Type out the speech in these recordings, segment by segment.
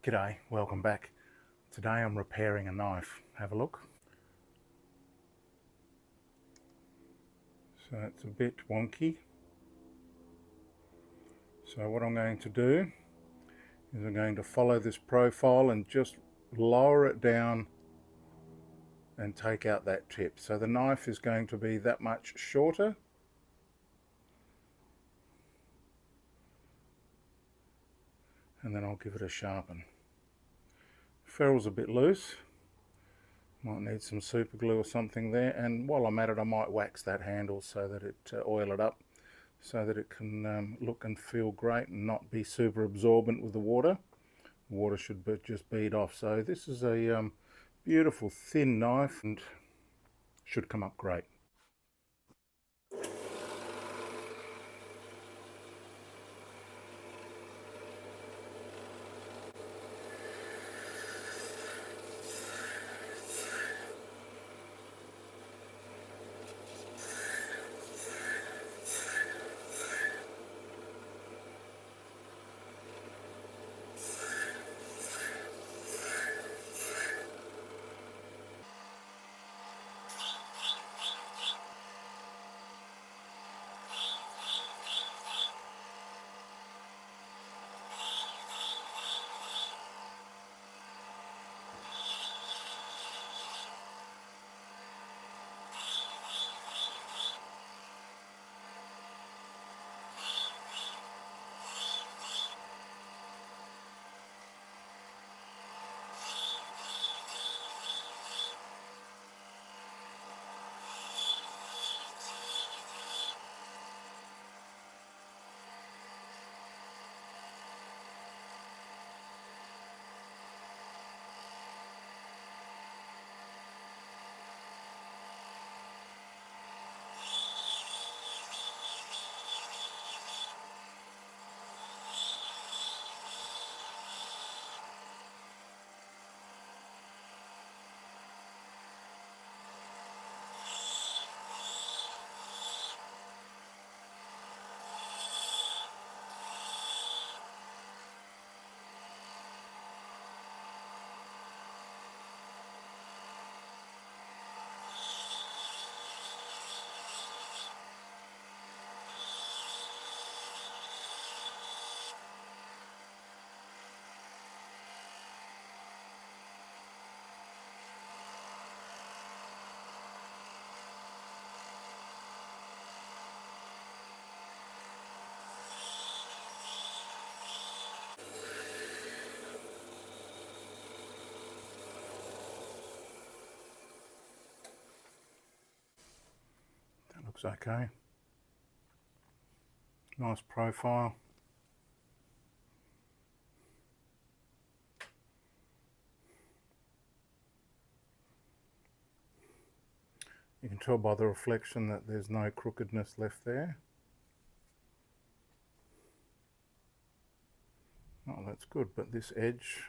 G'day, welcome back. Today I'm repairing a knife. Have a look. So it's a bit wonky. So what I'm going to do is I'm going to follow this profile and just lower it down and take out that tip. So the knife is going to be that much shorter. And then I'll give it a sharpen. Ferrule's a bit loose. Might need some super glue or something there, and while I'm at it I might wax that handle so that it oil it up so that it can look and feel great and not be super absorbent with the water. Water should just bead off. So this is a beautiful thin knife and should come up great. That looks okay. Nice profile. You can tell by the reflection that there's no crookedness left there. Oh, that's good, but this edge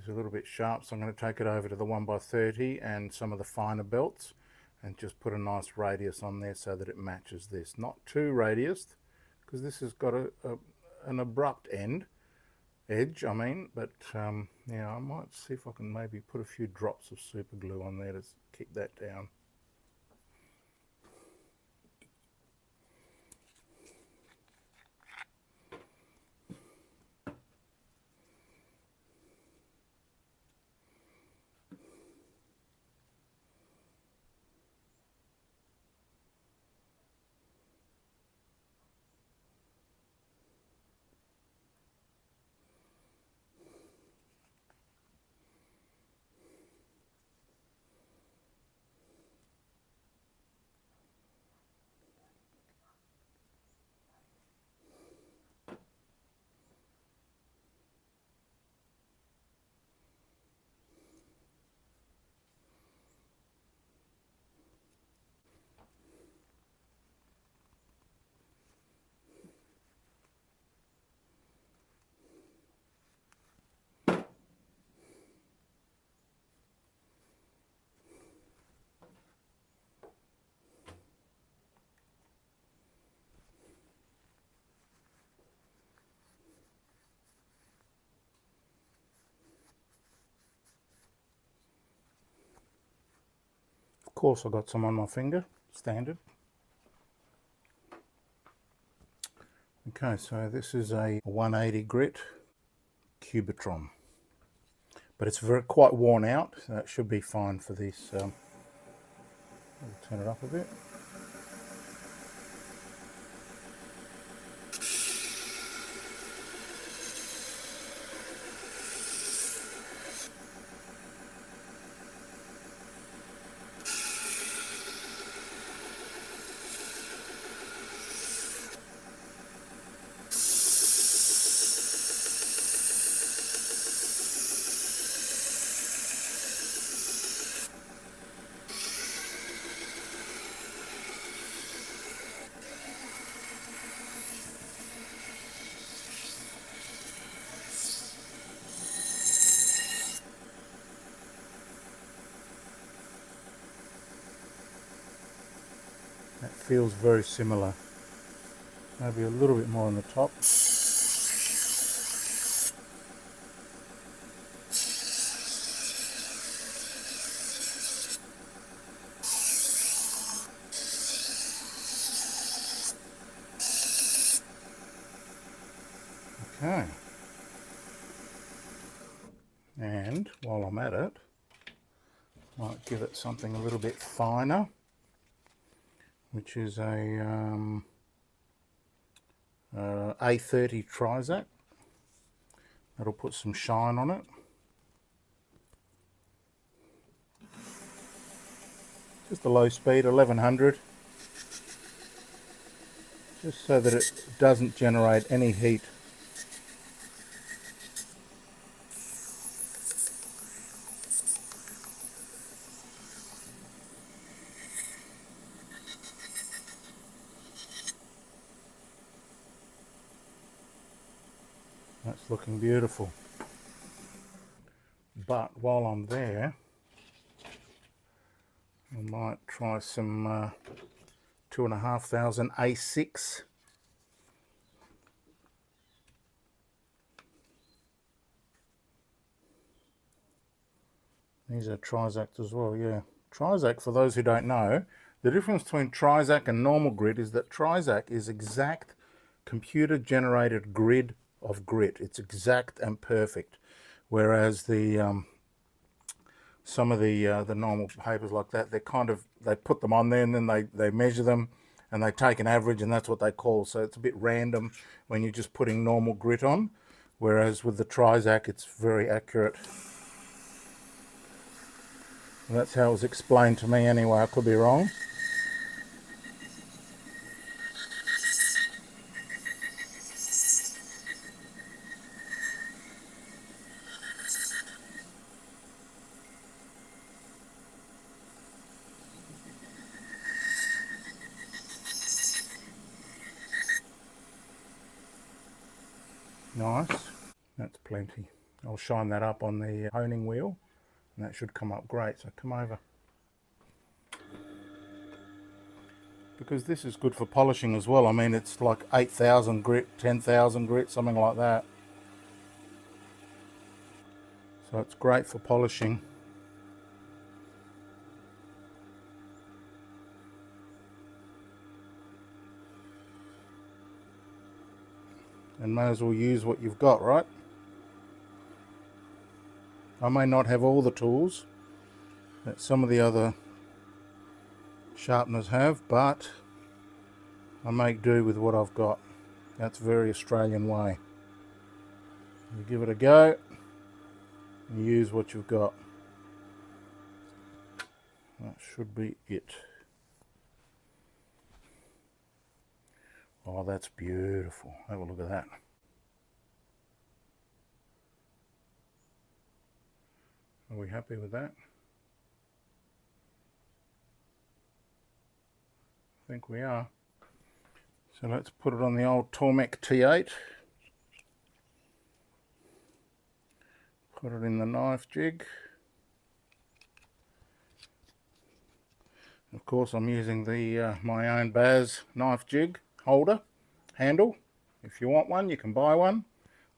is a little bit sharp, so I'm going to take it over to the 1x30 and some of the finer belts and just put a nice radius on there so that it matches this. Not too radius, because this has got an abrupt edge, but yeah, I might see if I can maybe put a few drops of super glue on there to keep that down. course I got some on my finger, standard. Okay, so this is a 180 grit Cubitron, but it's quite worn out, so it should be fine for this. I'll turn it up a bit. That feels very similar. Maybe a little bit more on the top. Okay. And while I'm at it, might give it something a little bit finer, which is a A30 Trizac. That'll put some shine on it. Just a low speed, 1100, just so that it doesn't generate any heat. That's looking beautiful. But while I'm there, I might try some 2500 A6. These are Trizac as well, yeah. Trizac, for those who don't know, the difference between Trizac and normal grit is that Trizac is exact computer generated grid of grit. It's exact and perfect, whereas the some of the normal papers like that, they put them on there and then they measure them and they take an average, and that's what they call. So it's a bit random when you're just putting normal grit on, whereas with the Trizac it's very accurate. And that's how it was explained to me anyway. I could be wrong. Nice, that's plenty. I'll shine that up on the honing wheel and that should come up great. So come over. Because this is good for polishing as well. I mean, it's like 8,000 grit, 10,000 grit, something like that. So it's great for polishing. And may as well use what you've got, right? I may not have all the tools that some of the other sharpeners have, but I make do with what I've got. That's very Australian way. You give it a go, and use what you've got. That should be it. Oh, that's beautiful. Have a look at that. Are we happy with that? I think we are. So let's put it on the old Tormek T8. Put it in the knife jig. Of course, I'm using the my own Baz knife jig holder handle. If you want one, you can buy one.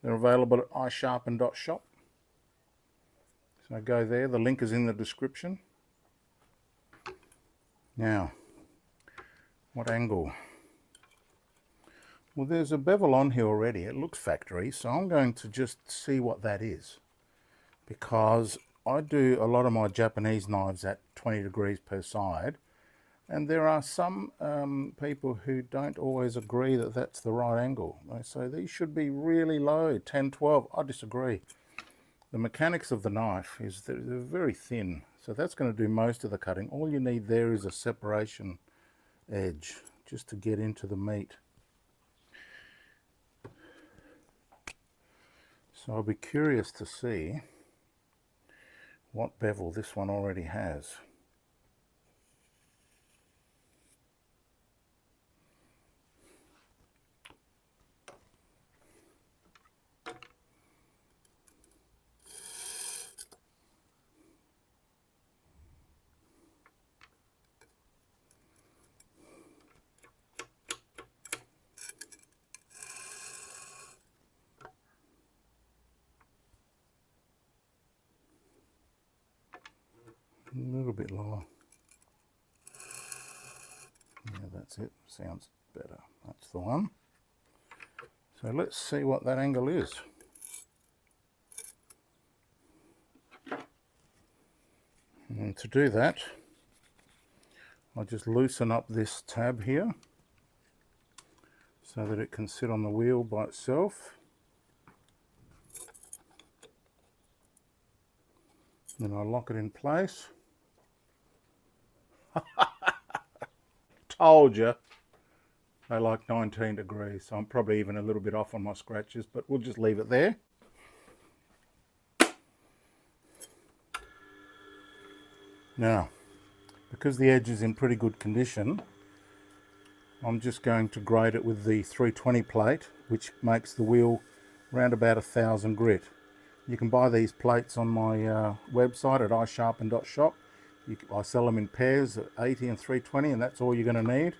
They're available at isharpen.shop. So go there. The link is in the description. Now, what angle? Well, there's a bevel on here already. It looks factory, so I'm going to just see what that is, because I do a lot of my Japanese knives at 20 degrees per side, and there are some people who don't always agree that that's the right angle. They say these should be really low, 10, 12. I disagree. The mechanics of the knife is that they're very thin, so that's going to do most of the cutting. All you need there is a separation edge just to get into the meat. So I'll be curious to see what bevel this one already has. A little bit lower. Yeah, that's it. Sounds better. That's the one. So let's see what that angle is. And to do that, I'll just loosen up this tab here so that it can sit on the wheel by itself. Then I'll lock it in place. Told you they like 19 degrees, so I'm probably even a little bit off on my scratches, but we'll just leave it there. Now, because the edge is in pretty good condition, I'm just going to grade it with the 320 plate, which makes the wheel around about 1000 grit. You can buy these plates on my website at isharpen.shop. I sell them in pairs at 80 and 320, and that's all you're going to need.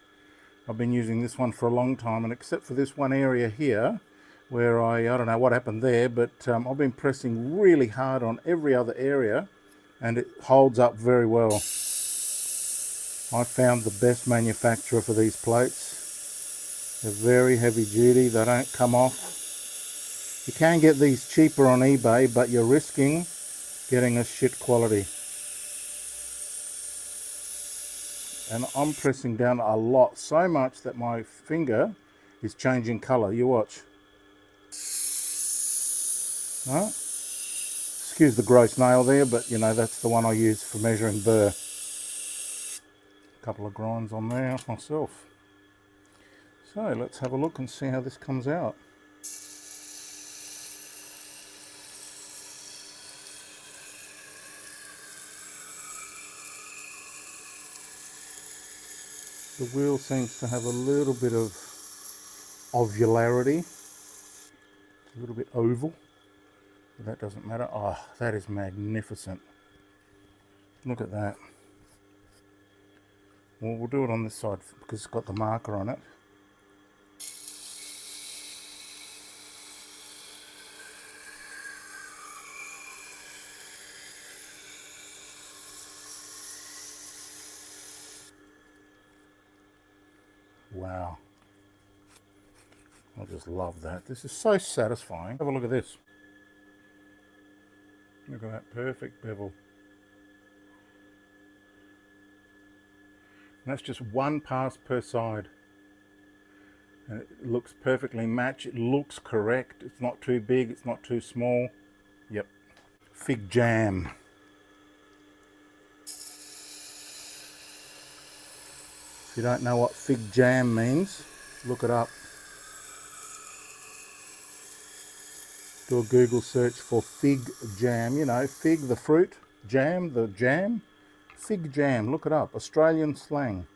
I've been using this one for a long time, and except for this one area here where I don't know what happened there, but I've been pressing really hard on every other area and it holds up very well. I found the best manufacturer for these plates. They're very heavy duty, they don't come off. You can get these cheaper on eBay, but you're risking getting a shit quality. And I'm pressing down a lot, so much that my finger is changing color. You watch. Right? Excuse the gross nail there, but you know, that's the one I use for measuring burr. A couple of grinds on there myself. So let's have a look and see how this comes out. The wheel seems to have a little bit of ovularity, a little bit oval, but that doesn't matter. Oh, that is magnificent. Look at that. Well, we'll do it on this side because it's got the marker on it. Wow. I just love that. This is so satisfying. Have a look at this. Look at that perfect bevel. And that's just one pass per side. And it looks perfectly matched. It looks correct. It's not too big. It's not too small. Yep. Fig jam. If you don't know what fig jam means, look it up. Do a Google search for fig jam. You know, fig the fruit, jam the jam. Fig jam, look it up. Australian slang.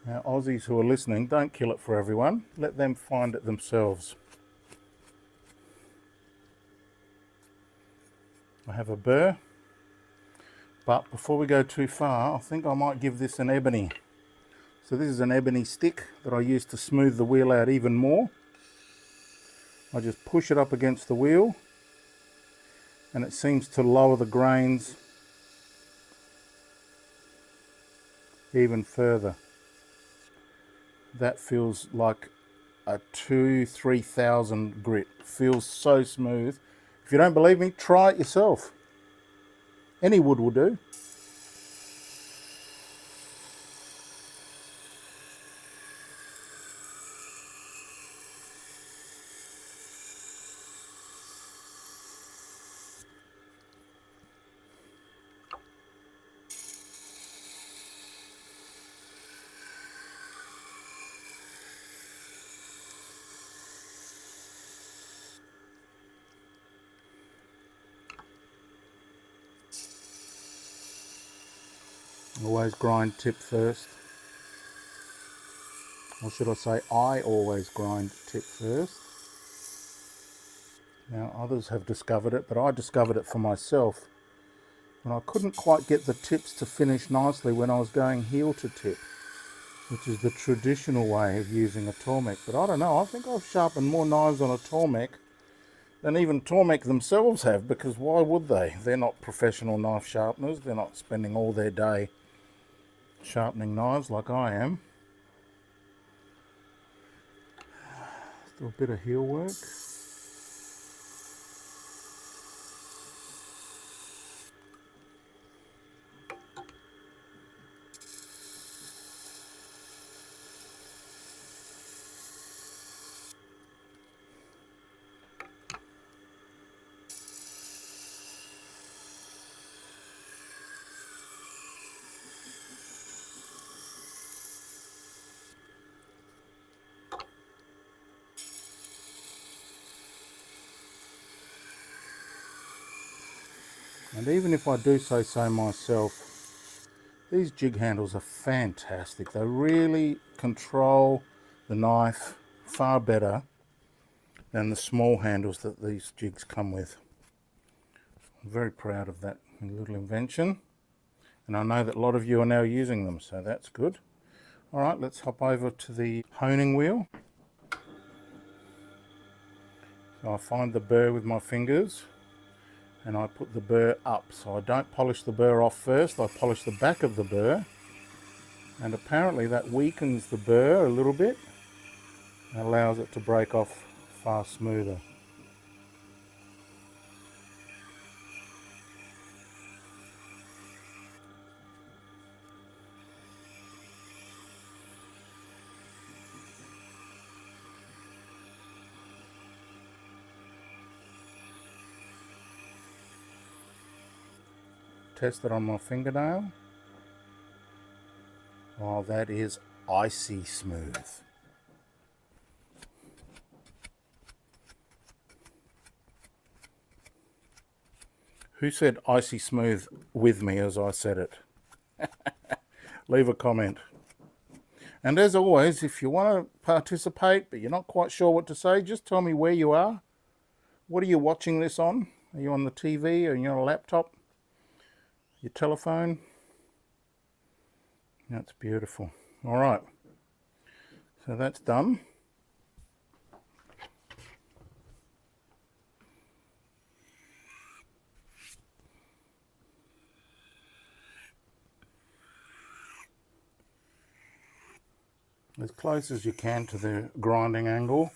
Now, Aussies who are listening, don't kill it for everyone. Let them find it themselves. I have a burr, but before we go too far, I think I might give this an ebony. So this is an ebony stick that I use to smooth the wheel out even more. I just push it up against the wheel and it seems to lower the grains even further. That feels like a 2,000-3,000 grit. Feels so smooth. If you don't believe me, try it yourself. Any wood will do. Always grind tip first. Or should I say, I always grind tip first. Now others have discovered it, but I discovered it for myself. And I couldn't quite get the tips to finish nicely when I was going heel to tip, which is the traditional way of using a Tormek. But I don't know, I think I've sharpened more knives on a Tormek than even Tormek themselves have, because why would they? They're not professional knife sharpeners. They're not spending all their day sharpening knives like I am. Still a bit of heel work. And even if I do say so myself, these jig handles are fantastic. They really control the knife far better than the small handles that these jigs come with. I'm very proud of that little invention. And I know that a lot of you are now using them, so that's good. All right, let's hop over to the honing wheel. So I find the burr with my fingers and I put the burr up. So I don't polish the burr off first, I polish the back of the burr. And apparently that weakens the burr a little bit and allows it to break off far smoother. Test it on my fingernail. Oh, that is icy smooth. Who said icy smooth with me as I said it? Leave a comment. And as always, if you want to participate but you're not quite sure what to say, just tell me where you are. What are you watching this on? Are you on the TV? Are you on a laptop? Your telephone? That's beautiful. All right, so that's done. As close as you can to the grinding angle.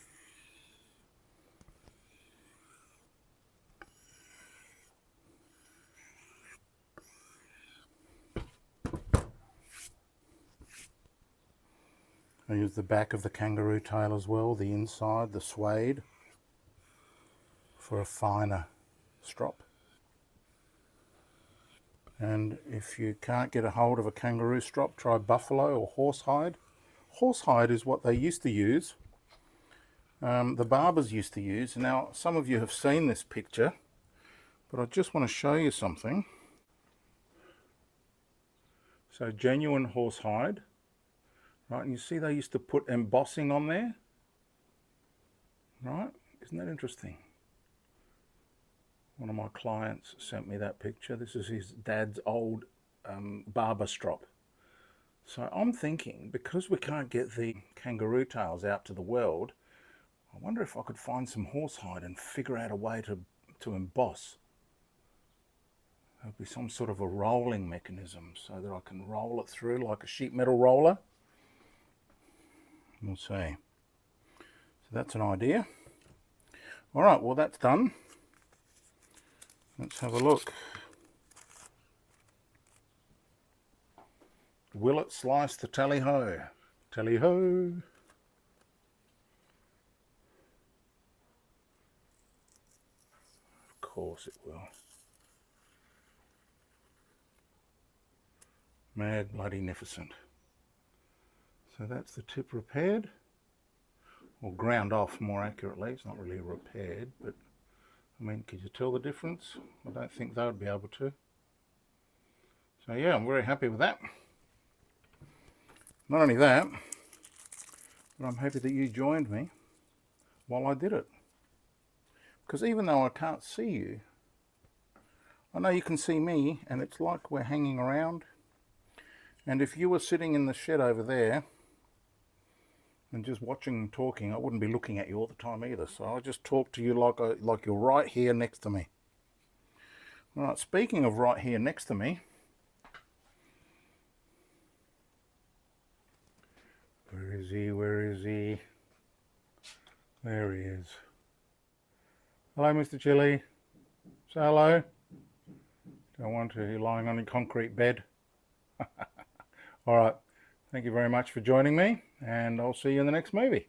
I use the back of the kangaroo tail as well, the inside, the suede, for a finer strop. And if you can't get a hold of a kangaroo strop, try buffalo or horsehide. Horsehide is what they used to use, the barbers used to use. Now, some of you have seen this picture, but I just want to show you something. So genuine horsehide. Right, and you see they used to put embossing on there, right? Isn't that interesting? One of my clients sent me that picture. This is his dad's old barber strop. So I'm thinking, because we can't get the kangaroo tails out to the world, I wonder if I could find some horsehide and figure out a way to emboss. There'll be some sort of a rolling mechanism so that I can roll it through like a sheet metal roller. We'll see. So that's an idea. All right, well that's done. Let's have a look. Will it slice the tally-ho? Tally-ho! Of course it will. Mad bloody nificent. So that's the tip repaired, or ground off more accurately. It's not really repaired, but I mean, could you tell the difference? I don't think they would be able to. So yeah, I'm very happy with that. Not only that, but I'm happy that you joined me while I did it. Because even though I can't see you, I know you can see me, and it's like we're hanging around. And if you were sitting in the shed over there and just watching and talking, I wouldn't be looking at you all the time either. So I'll just talk to you like you're right here next to me. All right, speaking of right here next to me, where is he? Where is he? There he is. Hello, Mr. Chili. Say hello. Don't want to. You're lying on a concrete bed. All right. Thank you very much for joining me, and I'll see you in the next movie.